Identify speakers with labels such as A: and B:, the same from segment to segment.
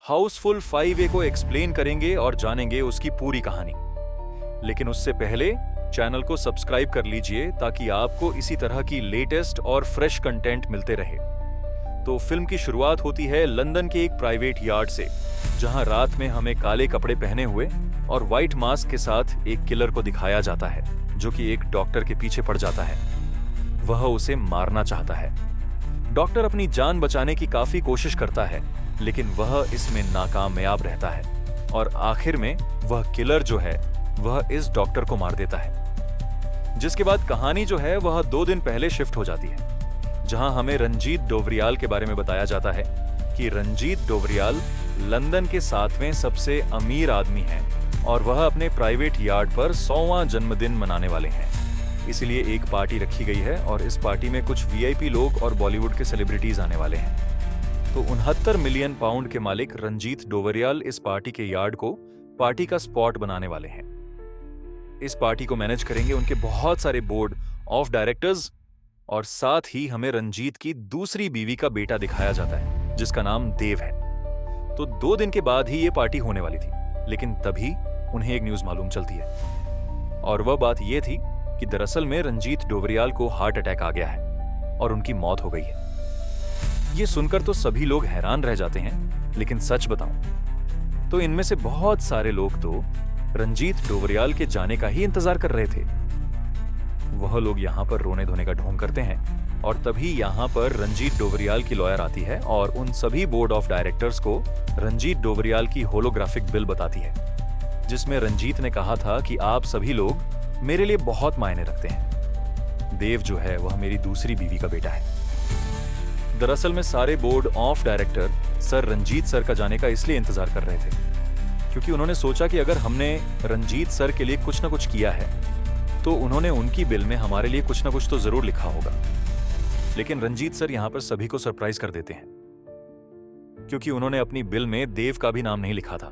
A: Housefull 5A को explain करेंगे और जानेंगे उसकी पूरी कहानी। लेकिन उससे पहले चैनल को सब्सक्राइब कर लीजिए ताकि आपको इसी तरह की लेटेस्ट और फ्रेश कंटेंट मिलते रहे। तो फिल्म की शुरुआत होती है लंदन के एक प्राइवेट यार्ड से, जहां रात में हमें काले कपड़े पहने हुए और व्हाइट मास्क के साथ एक किलर को दिखाया जाता है, जो कि एक डॉक्टर के पीछे पड़ जाता है। वह उसे मारना चाहता है। डॉक्टर अपनी जान बचाने की काफी कोशिश करता है, लेकिन वह इसमें नाकामयाब रहता है और आखिर में वह किलर जो है वह इस डॉक्टर को मार देता है। जिसके बाद कहानी जो है वह 2 दिन पहले शिफ्ट हो जाती है, जहां हमें रंजीत डोवरियाल के बारे में बताया जाता है कि रंजीत डोवरियाल लंदन के 7वें सबसे अमीर आदमी हैं और वह अपने प्राइवेट यार्ड पर 100वां जन्मदिन मनाने वाले हैं। इसलिए एक पार्टी रखी गई है और इस पार्टी में कुछ वीआईपी लोग और बॉलीवुड के सेलिब्रिटीज आने वाले हैं। तो 69 मिलियन पाउंड के मालिक रंजीत डोवरियाल इस पार्टी के यार्ड को पार्टी का स्पॉट बनाने वाले हैं। इस पार्टी को मैनेज करेंगे उनके बहुत सारे बोर्ड ऑफ डायरेक्टर्स और साथ ही हमें रंजीत की दूसरी बीवी का बेटा दिखाया जाता है, जिसका नाम देव है। तो 2 दिन के बाद ही ये पार्टी होने वाली थी, लेकिन तभी उन्हें एक न्यूज मालूम चलती है और वह बात यह थी कि दरअसल में रंजीत डोवरियाल को हार्ट अटैक आ गया है और उनकी मौत हो गई है। ये सुनकर तो सभी लोग हैरान रह जाते हैं, लेकिन सच बताऊं तो इनमें से बहुत सारे लोग तो रंजीत डोवरियाल के जाने का ही इंतजार कर रहे थे। वह लोग यहाँ पर रोने धोने का ढोंग करते हैं और तभी यहाँ पर रंजीत डोवरियाल की लॉयर आती है और उन सभी बोर्ड ऑफ डायरेक्टर्स को रंजीत डोवरियाल की होलोग्राफिक बिल बताती है, जिसमें रंजीत ने कहा था कि आप सभी लोग मेरे लिए बहुत मायने रखते हैं। देव जो है वह मेरी दूसरी बीवी का बेटा है। दरअसल में सारे board of director sir Ranjit sir का जाने का इसलिए इंतजार कर रहे थे क्योंकि उन्होंने सोचा कि अगर हमने रंजीत सर के लिए कुछ ना कुछ किया है तो उन्होंने उनकी बिल में हमारे लिए कुछ ना कुछ तो जरूर लिखा होगा। लेकिन रंजीत सर यहां पर सभी को सरप्राइज कर देते हैं क्योंकि उन्होंने अपनी बिल में देव का भी नाम नहीं लिखा था।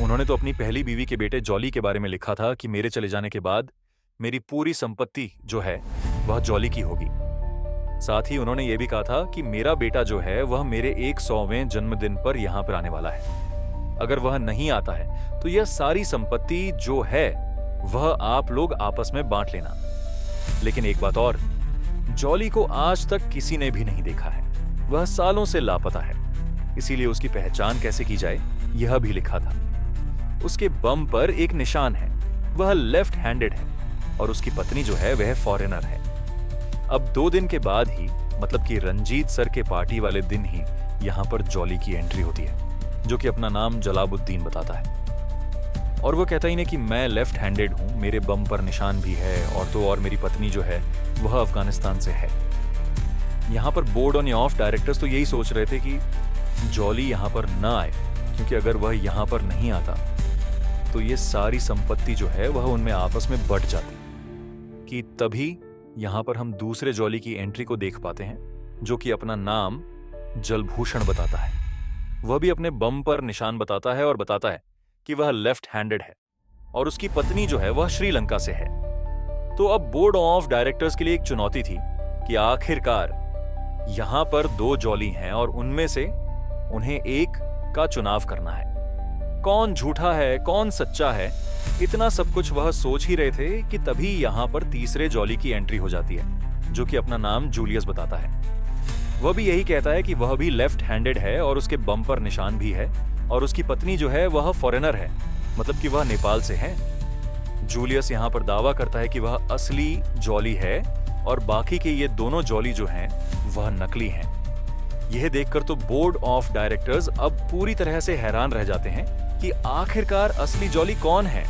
A: उन्होंने तो अपनी पहली बीवी के बेटे जॉली के बारे में लिखा था कि मेरे चले जाने के बाद मेरी पूरी संपत्ति जो है वह जॉली की होगी। साथ ही उन्होंने यह भी कहा था कि मेरा बेटा जो है वह मेरे 100वें जन्मदिन पर यहां पर आने वाला है। अगर वह नहीं आता है तो यह सारी संपत्ति जो है वह आप लोग आपस में बांट लेना। लेकिन एक बात और, जॉली को आज तक किसी ने भी नहीं देखा है, वह सालों से लापता है, इसीलिए उसकी पहचान कैसे की जाए यह भी लिखा था। उसके बम पर एक निशान है, वह लेफ्ट हैंडेड है और उसकी पत्नी जो है वह फॉरेनर है। अब 2 दिन के बाद ही, मतलब कि रंजीत सर के पार्टी वाले दिन ही यहां पर जॉली की एंट्री होती है, जो कि अपना नाम जलाबुद्दीन बताता है और वो कहता ही नहीं कि मैं लेफ्ट हैंडेड हूं, मेरे बम पर निशान भी है और मेरी पत्नी जो है वह अफगानिस्तान से है। यहां पर बोर्ड ऑफ डायरेक्टर्स तो यही सोच रहे थे कि जॉली यहां पर ना आए, क्योंकि अगर वह यहां पर नहीं आता तो ये सारी संपत्ति जो है वह उनमें आपस में बंट जाती। कि तभी यहां पर हम दूसरे जॉली की एंट्री को देख पाते हैं, जो कि अपना नाम जलभूषण बताता है। वह भी अपने बम पर निशान बताता है और बताता है कि वह लेफ्ट हैंडेड है और उसकी पत्नी जो है वह श्रीलंका से है। तो अब बोर्ड ऑफ डायरेक्टर्स के लिए एक चुनौती थी कि आखिरकार यहां पर 2 जॉली हैं और उनमें से उन्हें एक का चुनाव करना है। कौन झूठा है, कौन सच्चा है, इतना सब कुछ वह सोच ही रहे थे कि तभी यहां पर तीसरे जॉली की एंट्री हो जाती है, जो कि अपना नाम जूलियस बताता है। वह भी यही कहता है कि वह भी लेफ्ट हैंडेड है और उसके बम पर निशान भी है और उसकी पत्नी जो है वह फॉरेनर है, मतलब कि वह नेपाल से है। जूलियस यहां पर दावा करता है कि वह असली जॉली है और बाकी के ये दोनों जॉली जो हैं वह नकली हैं। यह देखकर तो बोर्ड ऑफ डायरेक्टर्स अब पूरी तरह से हैरान रह जाते हैं कि आखिरकार असली जॉली कौन है,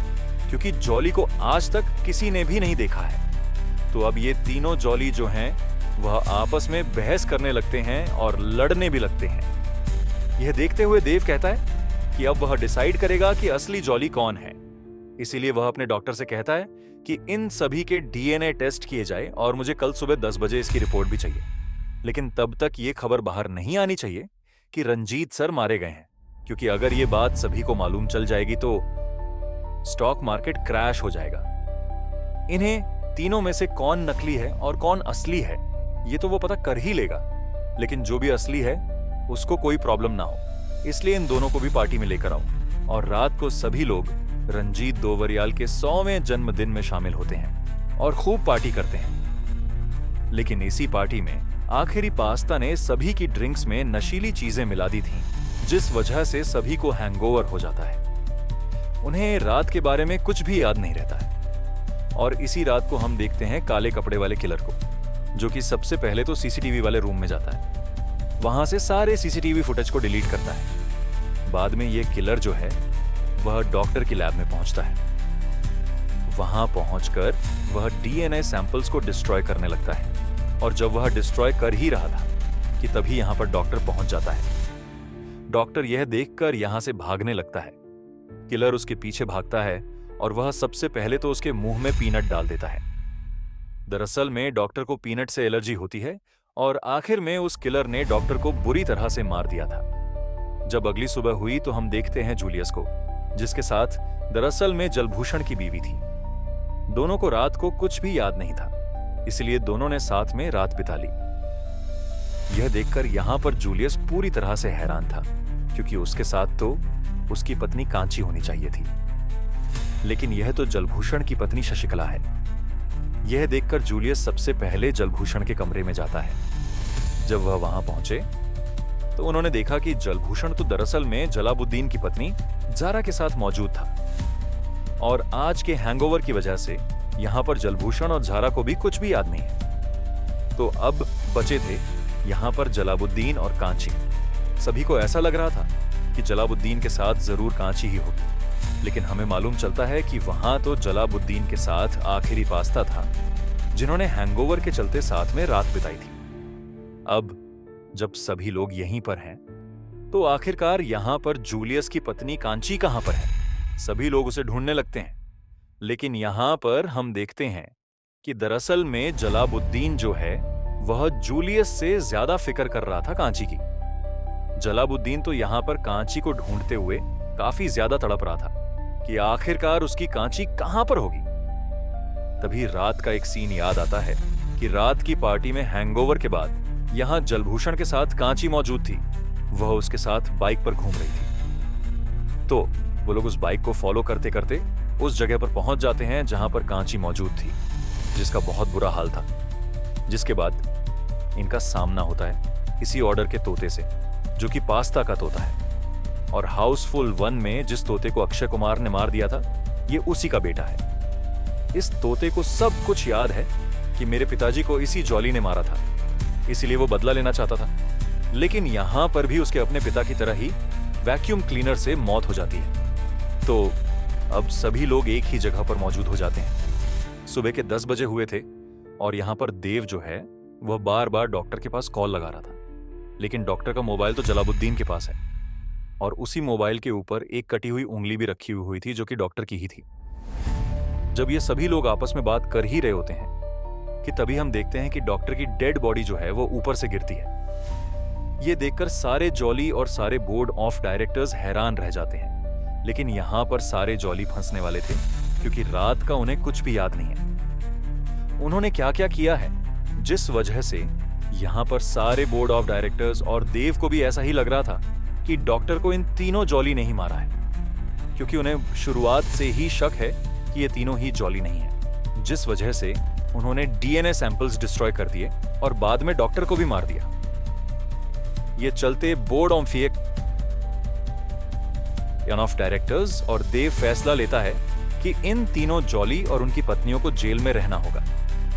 A: क्योंकि जॉली को आज तक किसी ने भी नहीं देखा है। तो अब ये तीनों जॉली जो हैं वह आपस में बहस करने लगते हैं और लड़ने भी लगते हैं। यह देखते हुए देव कहता है कि अब वह डिसाइड करेगा कि असली जॉली कौन है। इसीलिए वह अपने डॉक्टर से कहता है कि इन सभी के डीएनए टेस्ट किए जाए और मुझे कल सुबह 10 बजे इसकी रिपोर्ट भी चाहिए। लेकिन तब तक ये खबर बाहर नहीं आनी चाहिए कि रंजीत सर मारे गए हैं, क्योंकि अगर ये बात सभी को मालूम चल जाएगी तो स्टॉक मार्केट क्रैश हो जाएगा। इन्हें तीनों में से कौन नकली है और कौन असली है ये तो वो पता कर ही लेगा, लेकिन जो भी असली है उसको कोई प्रॉब्लम ना हो, इसलिए इन दोनों को भी पार्टी में लेकर आओ। और रात को सभी लोग रंजीत दोवरियाल के 100वें जन्मदिन में शामिल होते हैं और खूब पार्टी करते हैं। लेकिन इसी पार्टी में आखिरी पास्ता ने सभी की ड्रिंक्स में नशीली चीजें मिला दी थीं, जिस वजह से सभी को हैंगओवर हो जाता है। उन्हें रात के बारे में कुछ भी याद नहीं रहता है। और इसी रात को हम देखते हैं काले कपड़े वाले किलर को, जो कि सबसे पहले तो सीसीटीवी वाले रूम में जाता है। वहां से सारे सीसीटीवी फुटेज को डिलीट करता है। बाद में ये किलर जो है वह डॉक्टर की लैब में पहुंचता है। वहां पहुंचकर वह डीएनए सैंपल्स को डिस्ट्रॉय करने लगता है। और जब वह डिस्ट्रॉय कर ही रहा था कि तभी यहां पर डॉक्टर पहुंच जाता है। डॉक्टर यह देखकर यहां से भागने लगता है। किलर उसके पीछे भागता है और वह सबसे पहले तो उसके मुंह में पीनट डाल देता है। दरअसल में डॉक्टर को पीनट से एलर्जी होती है और आखिर में उस किलर ने डॉक्टर को बुरी तरह से मार दिया था। जब अगली सुबह हुई तो हम देखते हैं जूलियस को, जिसके साथ दरअसल में जलभूषण की बीवी थी। दोनों को रात को कुछ भी याद नहीं था, इसलिए दोनों ने साथ में रात बिता ली। यह देखकर यहां पर जूलियस पूरी तरह से हैरान था, क्योंकि उसके साथ तो उसकी पत्नी कांची होनी चाहिए थी, लेकिन यह तो जलभूषण की पत्नी शशिकला है। यह देखकर जूलियस सबसे पहले जलभूषण के कमरे में जाता है। जब वह वहां पहुंचे तो उन्होंने देखा कि जलभूषण तो दरअसल में जलाबुद्दीन की पत्नी जारा के साथ मौजूद था। और आज के हैंगओवर की वजह से यहां पर जलभूषण और जारा को भी कुछ भी याद नहीं है। तो अब बचे थे यहां पर जलाबुद्दीन और कांची। सभी को ऐसा लग रहा था कि जलाबुद्दीन के साथ जरूर कांची ही होगी, लेकिन हमें मालूम चलता है कि वहां तो जलाबुद्दीन के साथ आखिरी पास्ता था, जिन्होंने हैंगओवर के चलते साथ में रात बिताई थी। अब जब सभी लोग यहीं पर हैं, तो आखिरकार यहां पर जूलियस की पत्नी कांची कहां पर है? सभी लोग उसे ढूंढने लगते हैं, लेकिन यहां पर हम देखते हैं कि दरअसल में जलाबुद्दीन जो है वह जूलियस से ज्यादा फिक्र कर रहा था कांची की। जलाबुद्दीन तो यहां पर कांची को ढूंढते हुए काफी ज्यादा तड़प रहा था कि आखिरकार उसकी कांची कहां पर होगी। तभी रात का एक सीन याद आता है कि रात की पार्टी में हैंगओवर के बाद यहां जलभूषण के साथ कांची मौजूद थी। वह उसके साथ बाइक पर घूम रही थी। तो वो लोग उस बाइक को फॉलो करते करते उस जगह पर पहुंच जाते हैं जहां पर कांची मौजूद थी, जिसका बहुत बुरा हाल था। जिसके बाद इनका सामना होता है इसी ऑर्डर के तोते से, जो कि पास्ता का तोता है। और हाउसफुल 1 में जिस तोते को अक्षय कुमार ने मार दिया था, ये उसी का बेटा है। इस तोते को सब कुछ याद है कि मेरे पिताजी को इसी जॉली ने मारा था, इसीलिए वो बदला लेना चाहता था। लेकिन यहां पर भी उसके अपने पिता की तरह ही वैक्यूम क्लीनर से मौत हो जाती है। तो अब सभी लोग एक ही जगह पर मौजूद हो जाते हैं। सुबह के 10 बजे हुए थे और यहां पर देव जो है वह बार बार डॉक्टर के पास कॉल लगा रहा था, लेकिन डॉक्टर का मोबाइल तो जलाबुद्दीन के पास है और उसी मोबाइल के ऊपर एक कटी हुई उंगली भी रखी हुई थी, जो कि डॉक्टर की ही थी। जब ये सभी लोग आपस में बात कर ही रहे होते हैं कि तभी हम देखते हैं कि डॉक्टर की डेड बॉडी जो है वो ऊपर से गिरती है। ये देखकर सारे जॉली और सारे बोर्ड ऑफ डायरेक्टर्स हैरान रह जाते हैं, लेकिन यहां पर सारे जॉली फंसने वाले थे, क्योंकि रात का उन्हें कुछ भी याद नहीं है। उन्होंने क्या क्या किया है, जिस वजह से यहां पर सारे बोर्ड ऑफ डायरेक्टर्स और देव को भी ऐसा ही लग रहा था कि डॉक्टर को इन तीनों जॉली ने ही मारा है, क्योंकि उन्हें शुरुआत से ही शक है कि ये तीनों ही जॉली नहीं है। जिस वजह से उन्होंने डीएनए सैंपल्स डिस्ट्रॉय कर दिए और बाद में डॉक्टर को भी मार दिया। ये चलते बोर्ड ऑफ डायरेक्टर्स और देव फैसला लेता है कि इन तीनों जॉली और उनकी पत्नियों को जेल में रहना होगा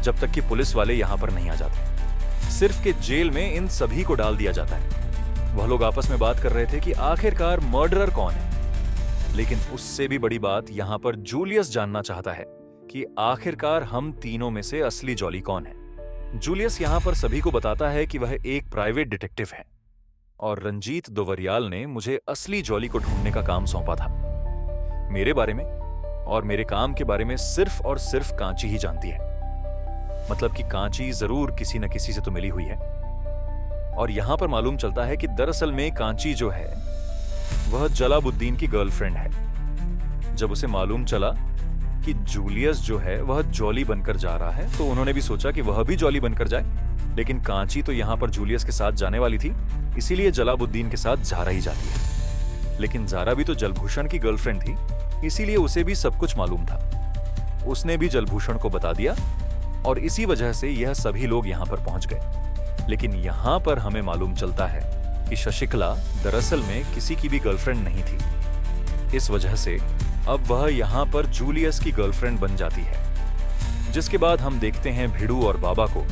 A: जब तक कि पुलिस वाले यहां पर नहीं आ जाते। सिर्फ के जेल में इन सभी को डाल दिया जाता है। वह लोग आपस में बात कर रहे थे कि आखिरकार मर्डरर कौन है, लेकिन उससे भी बड़ी बात यहां पर जूलियस जानना चाहता है कि आखिरकार हम तीनों में से असली जॉली कौन है। जूलियस यहां पर सभी को बताता है कि वह एक प्राइवेट डिटेक्टिव है और रंजीत दोवरियाल ने मुझे असली जॉली को ढूंढने का काम सौंपा था। मेरे बारे में और मेरे काम के बारे में सिर्फ और सिर्फ कांची ही जानती है। मतलब कि कांची जरूर किसी न किसी से तो मिली हुई है। और यहां पर मालूम चलता है कि दरअसल में कांची जो है वह जलाबुद्दीन की गर्लफ्रेंड है। जब उसे मालूम चला कि जूलियस जो है वह जॉली बनकर जा रहा है, तो उन्होंने भी सोचा कि वह भी जॉली बनकर जाए। लेकिन कांची तो यहां पर जूलियस के साथ जाने वाली थी, इसीलिए जलाबुद्दीन के साथ जारा ही जाती है। लेकिन जारा भी तो जलभूषण की गर्लफ्रेंड थी, इसीलिए उसे भी सब कुछ मालूम था। उसने भी जलभूषण को बता दिया और इसी वजह से यह सभी लोग यहाँ पर पहुंच गए। लेकिन यहाँ पर हमें मालूम चलता है कि शशिकला दरअसल में किसी की भी गर्लफ्रेंड नहीं थी। इस वजह से अब वह यहाँ पर जूलियस की गर्लफ्रेंड बन जाती है। जिसके बाद हम देखते हैं भिड़ू और बाबा को।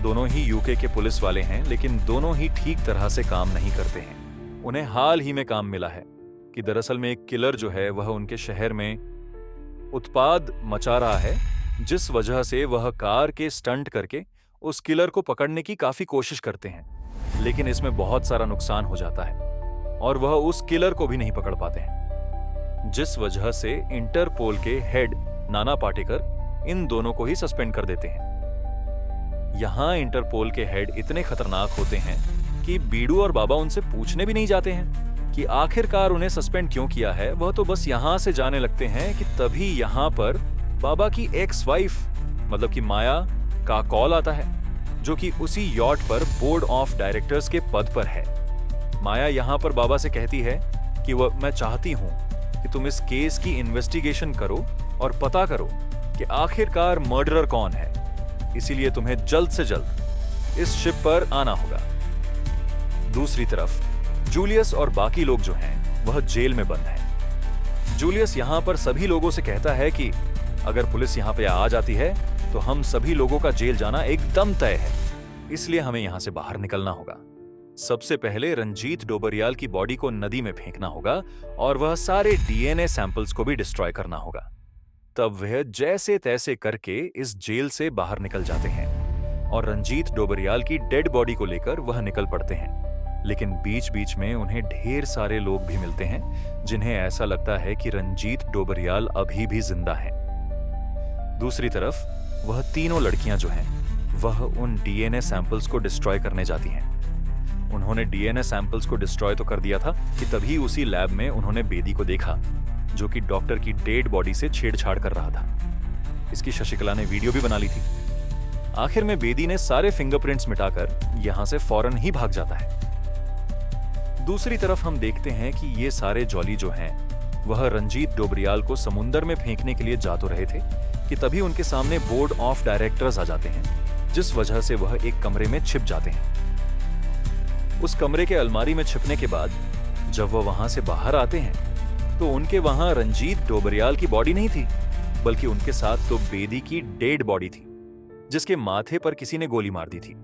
A: दोनों ही यूके के पुलिस वाले हैं, लेकिन दोनों ही ठीक तरह से काम नहीं करते हैं। उन्हें हाल ही में काम मिला है कि दरअसल में एक किलर जो है वह उनके शहर में उत्पाद मचा रहा है, जिस वजह से वह कार के स्टंट करके उस किलर को पकड़ने की काफी कोशिश करते हैं। लेकिन इसमें बहुत सारा नुकसान हो जाता है और वह उस किलर को भी नहीं पकड़ पाते हैं, जिस वजह से इंटरपोल के हेड नाना पाटेकर इन दोनों को ही सस्पेंड कर देते हैं। यहां इंटरपोल के हेड इतने खतरनाक होते हैं कि बीडू और बाबा उनसे पूछने भी नहीं जाते हैं कि आखिरकार उन्हें सस्पेंड क्यों किया है। वह तो बस यहां से जाने लगते हैं कि तभी यहां पर बाबा की एक्स वाइफ मतलब कि माया का कॉल आता है, जो कि उसी यॉट पर बोर्ड ऑफ डायरेक्टर्स के पद पर है। माया यहां पर बाबा से कहती है कि मैं चाहती हूं कि तुम इस केस की इन्वेस्टिगेशन करो और पता करो कि आखिरकार मर्डरर कौन है, इसीलिए तुम्हें जल्द से जल्द इस शिप पर आना होगा। दूसरी तरफ जूलियस और बाकी लोग जो हैं वह जेल में बंद हैं। जूलियस यहां पर सभी लोगों से कहता है कि अगर पुलिस यहां पे आ जाती है तो हम सभी लोगों का जेल जाना एकदम तय है, इसलिए हमें यहां से बाहर निकलना होगा। सबसे पहले रंजीत डोबरियाल की बॉडी को नदी में फेंकना होगा और वह सारे डीएनए सैंपल्स को भी डिस्ट्रॉय करना होगा। तब वह जैसे तैसे करके इस जेल से बाहर निकल जाते हैं और रंजीत डोबरियाल की डेड बॉडी को लेकर वह निकल पड़ते हैं। लेकिन बीच बीच में उन्हें ढेर सारे लोग भी मिलते हैं जिन्हें ऐसा लगता है कि रंजीत डोबरियाल अभी भी जिंदा हैं। दूसरी तरफ वह तीनों लड़कियां जो हैं वह उन डीएनए सैंपल्स को डिस्ट्रॉय करने जाती हैं। उन्होंने डीएनए सैंपल्स को डिस्ट्रॉय तो कर दिया था कि तभी उसी लैब में उन्होंने बेदी को देखा, जो कि डॉक्टर की डेड बॉडी से छेड़छाड़ कर रहा था। इसकी शशिकला ने वीडियो भी बना ली थी। आखिर में बेदी ने सारे फिंगरप्रिंट्स मिटाकर यहां से फौरन ही भाग जाता है। दूसरी तरफ हम देखते हैं कि ये सारे जॉली जो हैं वह रंजीत डोबरियाल को समुंदर में फेंकने के लिए जा तो रहे थे कि तभी उनके सामने बोर्ड ऑफ डायरेक्टर्स आ जाते हैं, जिस वजह से वह एक कमरे में छिप जाते हैं। उस कमरे के अलमारी में छिपने के बाद जब वह वहां से बाहर आते हैं तो उनके वहां रंजीत डोबरियाल की बॉडी नहीं थी, बल्कि उनके साथ तो बेदी की डेड बॉडी थी, जिसके माथे पर किसी ने गोली मार दी थी।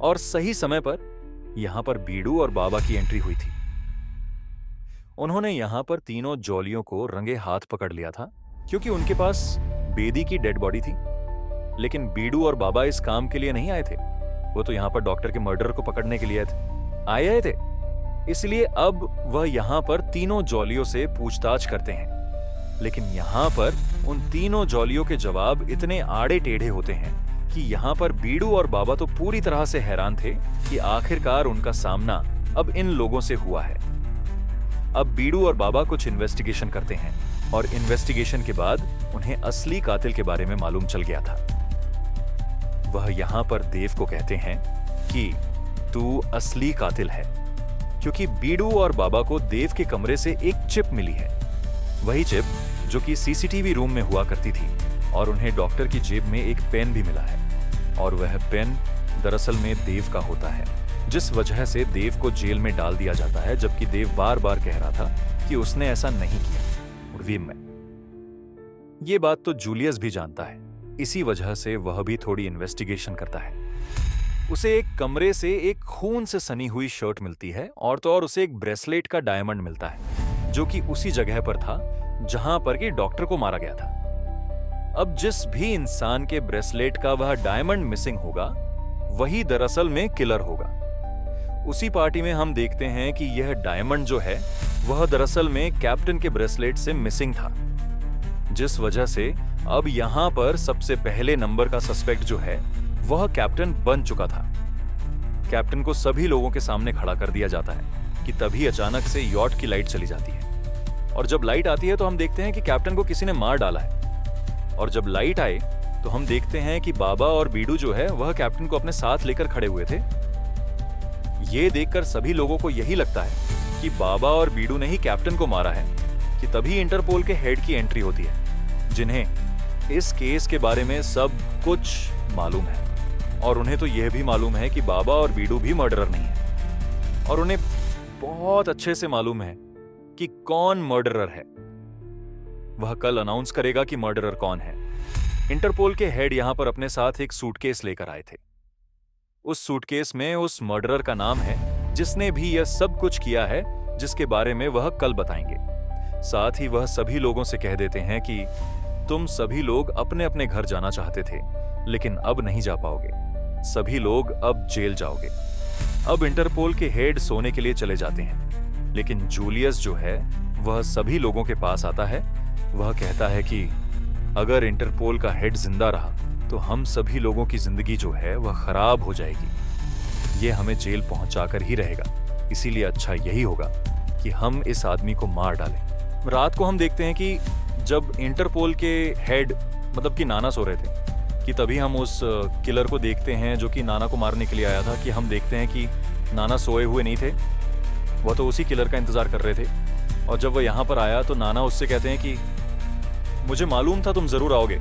A: और सही समय पर यहां पर बीडू और बाबा की एंट्री हुई थी। उन्होंने यहां पर तीनों जॉलियों को रंगे हाथ पकड़ लिया था, क्योंकि उनके पास बेदी की डेड बॉडी थी। लेकिन बीडू और बाबा इस काम के लिए नहीं आए थे, वो तो यहां पर डॉक्टर के मर्डर को पकड़ने के लिए आए थे। इसलिए अब वह यहां पर तीनों जॉलियों से पूछताछ करते हैं। लेकिन यहां पर उन तीनों जॉलियों के जवाब इतने आड़े टेढ़े होते हैं कि यहां पर बीडू और बाबा तो पूरी तरह से हैरान थे कि आखिरकार उनका सामना अब इन लोगों से हुआ है। अब बीडू और बाबा कुछ इन्वेस्टिगेशन करते हैं और इन्वेस्टिगेशन के बाद उन्हें असली कातिल के बारे में मालूम चल गया था। वह यहां पर देव को कहते हैं कि तू असली कातिल है, क्योंकि बीडू और बाबा को देव के कमरे से एक चिप मिली है, वही चिप जो कि सीसीटीवी रूम में हुआ करती थी। और उन्हें डॉक्टर की जेब में एक पेन भी मिला है, और वह पेन दरअसल में देव का होता है, जिस वजह से देव को जेल में डाल दिया जाता है, जबकि देव बार बार कह रहा था कि उसने ऐसा नहीं किया। उर्वीम में ये बात तो जूलियस भी जानता है, इसी वजह से वह भी थोड़ी इन्वेस्टिगेशन करता है। उसे एक कमरे से एक खून से सनी हुई शर्ट मिलती है, और तो और उसे एक ब्रेसलेट का डायमंड मिलता है, जो कि उसी जगह पर था जहां पर कि डॉक्टर को मारा गया था। अब जिस भी इंसान के ब्रेसलेट का वह डायमंड मिसिंग होगा, वही दरअसल में किलर होगा। उसी पार्टी में हम देखते हैं कि यह डायमंड जो है वह दरअसल में कैप्टन के ब्रेसलेट से मिसिंग था, जिस वजह से अब यहां पर सबसे पहले नंबर का सस्पेक्ट जो है वह कैप्टन बन चुका था। कैप्टन को सभी लोगों के सामने खड़ा कर दिया जाता है कि तभी अचानक से यॉट की लाइट चली जाती है, और जब लाइट आती है तो हम देखते हैं कि कैप्टन को किसी ने मार डाला है। और जब लाइट आए तो हम देखते हैं कि बाबा और बीडू जो है वह कैप्टन को अपने साथ लेकर खड़े हुए थे। ये देखकर सभी लोगों को यही लगता है कि बाबा और बीडू ने ही कैप्टन को मारा है कि तभी इंटरपोल के हेड की एंट्री होती है, जिन्हें इस केस के बारे में सब कुछ मालूम है। और उन्हें तो यह भी मालूम है कि बाबा और बीडू भी मर्डरर नहीं है, और उन्हें बहुत अच्छे से मालूम है कि कौन मर्डरर है। वह कल अनाउंस करेगा कि मर्डरर कौन है। इंटरपोल के हेड यहां पर अपने साथ एक सूटकेस लेकर आए थे। उस सूटकेस में उस मर्डरर का नाम है जिसने भी यह सब कुछ किया है, जिसके बारे में वह कल बताएंगे। साथ ही वह सभी लोगों से कह देते हैं कि तुम सभी लोग अपने अपने घर जाना चाहते थे, लेकिन अब नहीं जा पाओगे। सभी लोग अब जेल जाओगे। अब इंटरपोल के हेड सोने के लिए चले जाते हैं, लेकिन जूलियस जो है वह सभी लोगों के पास आता है। वह कहता है कि अगर इंटरपोल का हेड जिंदा रहा तो हम सभी लोगों की जिंदगी जो है वह खराब हो जाएगी। यह हमें जेल पहुंचाकर ही रहेगा, इसीलिए अच्छा यही होगा कि हम इस आदमी को मार डालें। रात को हम देखते हैं कि जब इंटरपोल के हेड मतलब कि नाना सो रहे थे, कि तभी हम उस किलर को देखते हैं जो कि नाना को मारने के लिए आया था। कि हम देखते हैं कि नाना सोए हुए नहीं थे, वह तो उसी किलर का इंतजार कर रहे थे। और जब वह यहाँ पर आया तो नाना उससे कहते हैं कि मुझे मालूम था तुम जरूर आओगे।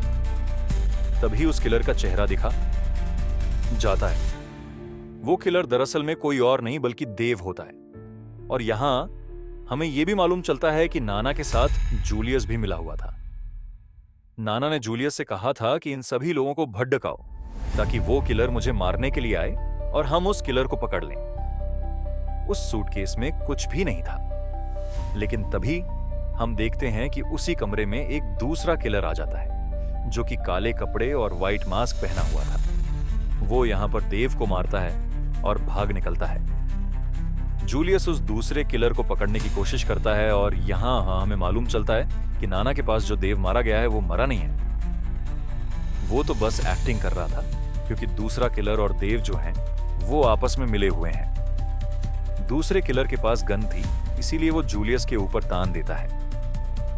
A: तभी उस किलर का चेहरा दिखा जाता है। वो किलर दरअसल में कोई और नहीं बल्कि देव होता है। और यहां हमें यह भी मालूम चलता है कि नाना के साथ जूलियस भी मिला हुआ था। नाना ने जूलियस से कहा था कि इन सभी लोगों को भड़काओ ताकि वो किलर मुझे मारने के लिए आए और हम उस किलर को पकड़ लें। उस सूटकेस में कुछ भी नहीं था, लेकिन तभी हम देखते हैं कि उसी कमरे में एक दूसरा किलर आ जाता है जो कि काले कपड़े और व्हाइट मास्क पहना हुआ था। वो यहां पर देव को मारता है और भाग निकलता है। जूलियस उस दूसरे किलर को पकड़ने की कोशिश करता है और यहां हमें मालूम चलता है कि नाना के पास जो देव मारा गया है वो मरा नहीं है। वो तो बस एक्टिंग कर रहा था, क्योंकि दूसरा किलर और देव जो हैं वो आपस में मिले हुए हैं। दूसरे किलर के पास गन थी, इसीलिए वो जूलियस के ऊपर तान देता है।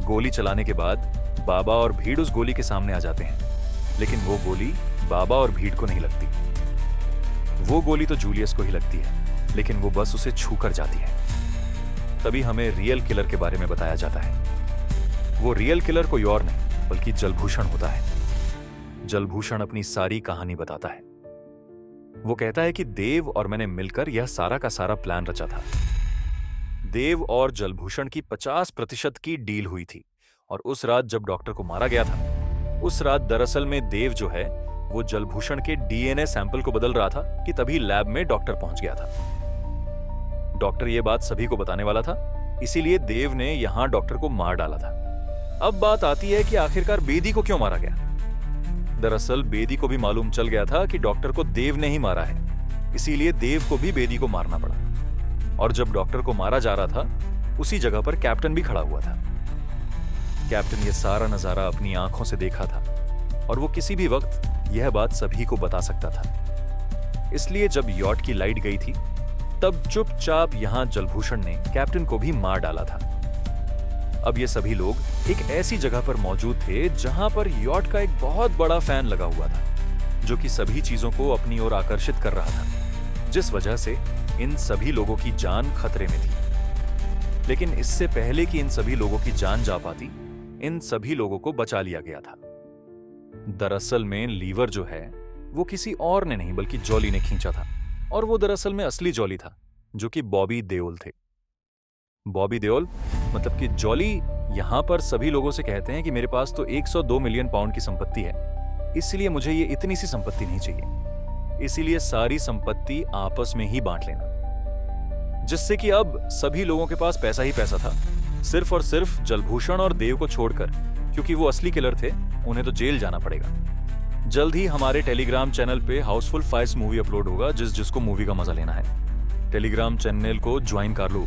A: गोली चलाने के बाद बाबा और भीड़ उस गोली के सामने आ जाते हैं, लेकिन वो गोली बाबा और भीड़ को नहीं लगती। वो गोली तो जूलियस को ही लगती है, लेकिन वो बस उसे छू कर जाती है। तभी हमें रियल किलर के बारे में बताया जाता है। वो रियल किलर कोई और नहीं बल्कि जलभूषण होता है। जलभूषण अपनी सारी कहानी बताता है। वो कहता है कि देव और मैंने मिलकर यह सारा का सारा प्लान रचा था। देव और जलभूषण की 50% की डील हुई थी, और उस रात जब डॉक्टर को मारा गया था, उस रात दरअसल में देव जो है वो जलभूषण के डीएनए सैंपल को बदल रहा था कि तभी लैब में डॉक्टर पहुंच गया था। डॉक्टर ये बात सभी को बताने वाला था, इसीलिए देव ने यहां डॉक्टर को मार डाला था। अब बात आती है कि आखिरकार बेदी को क्यों मारा गया। दरअसल बेदी को भी मालूम चल गया था कि डॉक्टर को देव ने ही मारा है, इसीलिए देव को भी बेदी को मारना पड़ा। और जब डॉक्टर को मारा जा रहा था, उसी जगह पर कैप्टन भी खड़ा हुआ था। कैप्टन ये सारा नजारा अपनी आंखों से देखा था, और वो किसी भी वक्त यह बात सभी को बता सकता था। इसलिए जब यॉट की लाइट गई थी, तब चुपचाप यहां जलभूषण ने कैप्टन को भी मार डाला था। अब ये सभी लोग एक ऐसी जगह पर मौजूद थे जहां पर यॉट का एक बहुत बड़ा फैन लगा हुआ था, जो कि सभी चीजों को अपनी ओर आकर्षित कर रहा था, जिस वजह से इन सभी लोगों की जान खतरे में थी। लेकिन इससे पहले कि इन सभी लोगों की जान जा पाती, इन सभी लोगों को बचा लिया गया था। दरअसल में लीवर जो है वो किसी और ने नहीं बल्कि जॉली ने खींचा था, और वो दरअसल में असली जॉली था, जो कि बॉबी देओल थे। बॉबी देओल मतलब कि जॉली यहां पर सभी लोगों से कहते हैं कि मेरे पास तो 102 मिलियन पाउंड की संपत्ति है, इसलिए मुझे ये इतनी सी संपत्ति नहीं चाहिए, इसीलिए सारी संपत्ति आपस में ही बांट लेना। जिससे कि अब सभी लोगों के पास पैसा ही पैसा था, सिर्फ और सिर्फ जलभूषण और देव को छोड़कर, क्योंकि वो असली किलर थे, उन्हें तो जेल जाना पड़ेगा। जल्द ही हमारे टेलीग्राम चैनल पे हाउसफुल 5 मूवी अपलोड होगा, जिसको मूवी का मजा लेना है। टेलीग्राम चैनल को ज्वाइन कर लो।